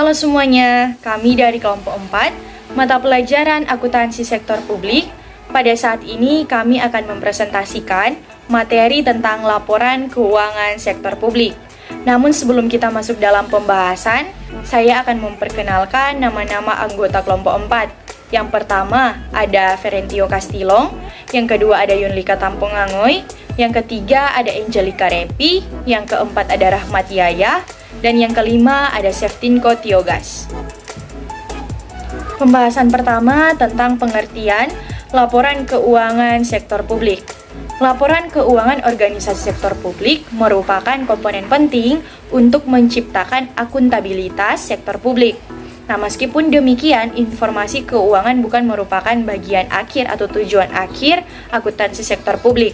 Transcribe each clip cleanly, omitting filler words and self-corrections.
Halo semuanya, kami dari kelompok 4, mata pelajaran akuntansi sektor publik. Pada saat ini kami akan mempresentasikan materi tentang laporan keuangan sektor publik. Namun sebelum kita masuk dalam pembahasan, saya akan memperkenalkan nama-nama anggota kelompok 4. Yang pertama ada Ferentio Castilong, yang kedua ada Yunlika Tampungangoy, yang ketiga ada Angelica Repi, yang keempat ada Rahmat Yaya, dan yang kelima ada Seftinko Tiogas. Pembahasan pertama tentang pengertian laporan keuangan sektor publik. Laporan keuangan organisasi sektor publik merupakan komponen penting untuk menciptakan akuntabilitas sektor publik. Nah, meskipun demikian, informasi keuangan bukan merupakan bagian akhir atau tujuan akhir akuntansi sektor publik.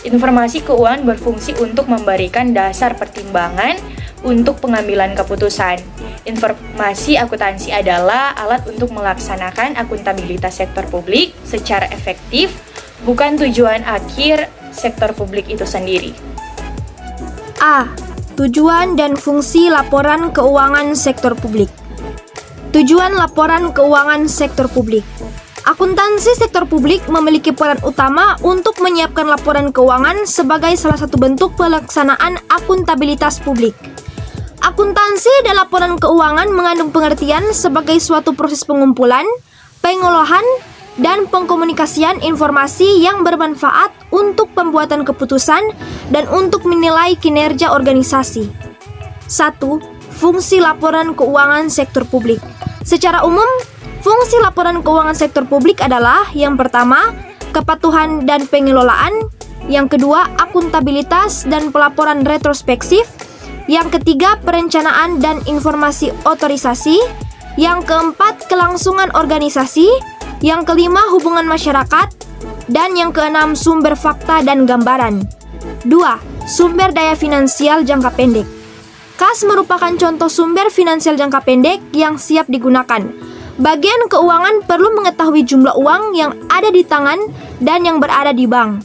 Informasi keuangan berfungsi untuk memberikan dasar pertimbangan untuk pengambilan keputusan. Informasi akuntansi adalah alat untuk melaksanakan akuntabilitas sektor publik secara efektif, bukan tujuan akhir sektor publik itu sendiri. A. Tujuan dan fungsi laporan keuangan sektor publik. Tujuan laporan keuangan sektor publik. Akuntansi sektor publik memiliki peran utama untuk menyiapkan laporan keuangan sebagai salah satu bentuk pelaksanaan akuntabilitas publik. Akuntansi dan laporan keuangan mengandung pengertian sebagai suatu proses pengumpulan, pengolahan, dan pengkomunikasian informasi yang bermanfaat untuk pembuatan keputusan dan untuk menilai kinerja organisasi. 1. Fungsi laporan keuangan sektor publik. Secara umum, fungsi laporan keuangan sektor publik adalah yang pertama, kepatuhan dan pengelolaan, yang kedua, akuntabilitas dan pelaporan retrospektif, yang ketiga, perencanaan dan informasi otorisasi, yang keempat, kelangsungan organisasi, yang kelima, hubungan masyarakat, dan yang keenam, sumber fakta dan gambaran. 2. Sumber daya finansial jangka pendek. Kas merupakan contoh sumber finansial jangka pendek yang siap digunakan. Bagian keuangan perlu mengetahui jumlah uang yang ada di tangan dan yang berada di bank.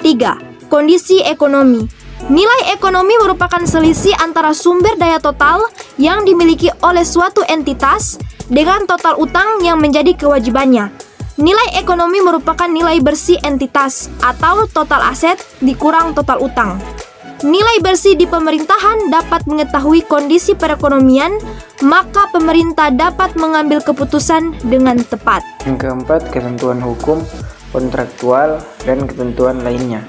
3. Kondisi ekonomi. Nilai ekonomi merupakan selisih antara sumber daya total yang dimiliki oleh suatu entitas dengan total utang yang menjadi kewajibannya. Nilai ekonomi merupakan nilai bersih entitas atau total aset dikurang total utang. Nilai bersih di pemerintahan dapat mengetahui kondisi perekonomian, maka pemerintah dapat mengambil keputusan dengan tepat. Yang keempat, ketentuan hukum, kontraktual, dan ketentuan lainnya.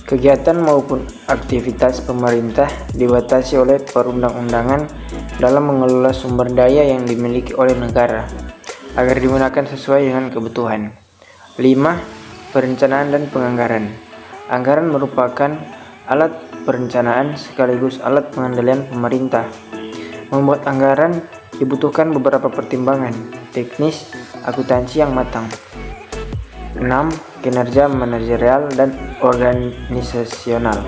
Kegiatan maupun aktivitas pemerintah dibatasi oleh perundang-undangan dalam mengelola sumber daya yang dimiliki oleh negara agar digunakan sesuai dengan kebutuhan. 5. Perencanaan dan penganggaran. Anggaran merupakan alat perencanaan sekaligus alat pengendalian pemerintah. Membuat anggaran dibutuhkan beberapa pertimbangan teknis akuntansi yang matang. 6. Kinerja manajerial dan organisasional.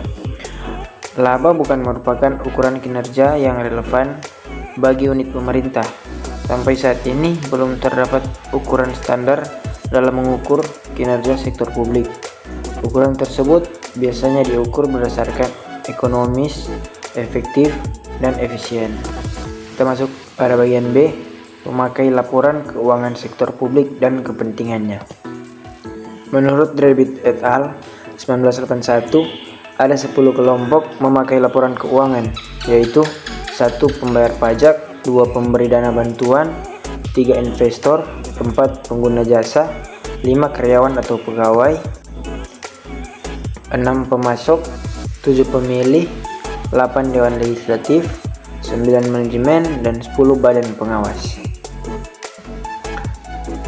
Laba bukan merupakan ukuran kinerja yang relevan bagi unit pemerintah. Sampai saat ini belum terdapat ukuran standar dalam mengukur kinerja sektor publik. Ukuran tersebut biasanya diukur berdasarkan ekonomis, efektif, dan efisien. Kita masuk pada bagian B, memakai laporan keuangan sektor publik dan kepentingannya. Menurut Drebit et al. 1981, ada 10 kelompok memakai laporan keuangan, yaitu 1. Pembayar pajak, 2. Pemberi dana bantuan, 3. Investor, 4. Pengguna jasa, 5. Karyawan atau pegawai, 6. Pemasok, 7. Pemilih, 8. Dewan Legislatif, 9. Manajemen, dan 10. Badan Pengawas.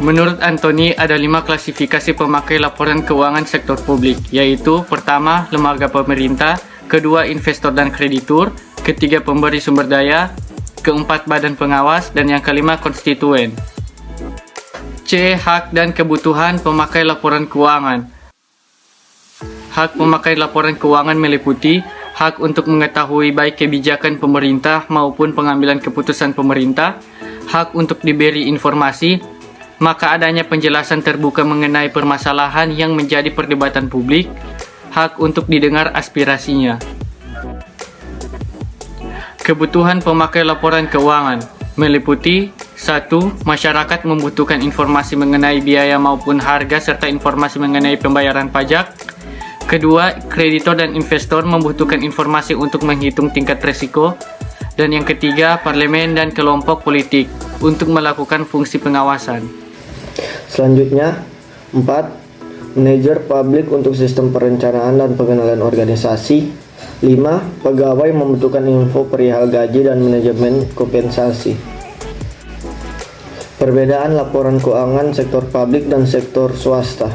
Menurut Anthony, ada 5 klasifikasi pemakai laporan keuangan sektor publik, yaitu pertama, lembaga pemerintah, kedua, investor dan kreditur, ketiga, pemberi sumber daya, keempat, badan pengawas, dan yang kelima, konstituen. C. Hak dan kebutuhan pemakai laporan keuangan. Hak pemakai laporan keuangan meliputi hak untuk mengetahui baik kebijakan pemerintah maupun pengambilan keputusan pemerintah, hak untuk diberi informasi, maka adanya penjelasan terbuka mengenai permasalahan yang menjadi perdebatan publik, hak untuk didengar aspirasinya. Kebutuhan pemakai laporan keuangan. meliputi 1. Masyarakat membutuhkan informasi mengenai biaya maupun harga serta informasi mengenai pembayaran pajak. Kedua, kreditor dan investor membutuhkan informasi untuk menghitung tingkat risiko. Dan yang ketiga, parlemen dan kelompok politik untuk melakukan fungsi pengawasan. Selanjutnya, 4. Manajer publik untuk sistem perencanaan dan pengenalan organisasi. 5. Pegawai membutuhkan info perihal gaji dan manajemen kompensasi. Perbedaan laporan keuangan sektor publik dan sektor swasta.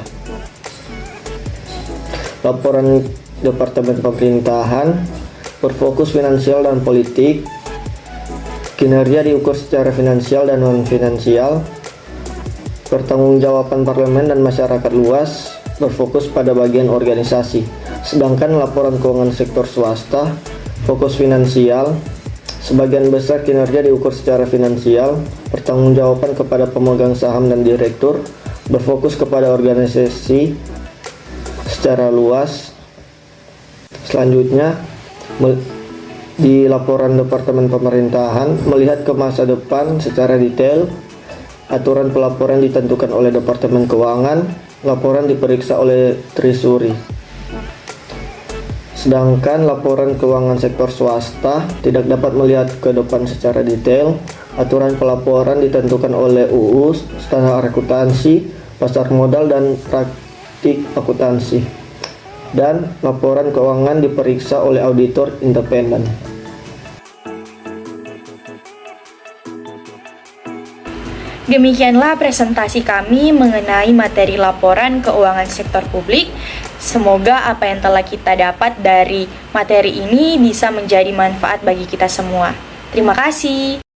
Laporan Departemen Pemerintahan berfokus finansial dan politik. Kinerja diukur secara finansial dan non-finansial. Pertanggungjawaban parlemen dan masyarakat luas berfokus pada bagian organisasi. Sedangkan laporan keuangan sektor swasta fokus finansial. Sebagian besar kinerja diukur secara finansial. Pertanggungjawaban kepada pemegang saham dan direktur berfokus kepada organisasi secara luas. Selanjutnya, di laporan Departemen Pemerintahan melihat ke masa depan secara detail. Aturan pelaporan ditentukan oleh Departemen Keuangan. Laporan diperiksa oleh Treasury. Sedangkan laporan keuangan sektor swasta tidak dapat melihat ke depan secara detail. Aturan pelaporan ditentukan oleh UU, standar akuntansi, pasar modal dan praktik akuntansi. Dan laporan keuangan diperiksa oleh auditor independen. Demikianlah presentasi kami mengenai materi laporan keuangan sektor publik. Semoga apa yang telah kita dapat dari materi ini bisa menjadi manfaat bagi kita semua. Terima kasih.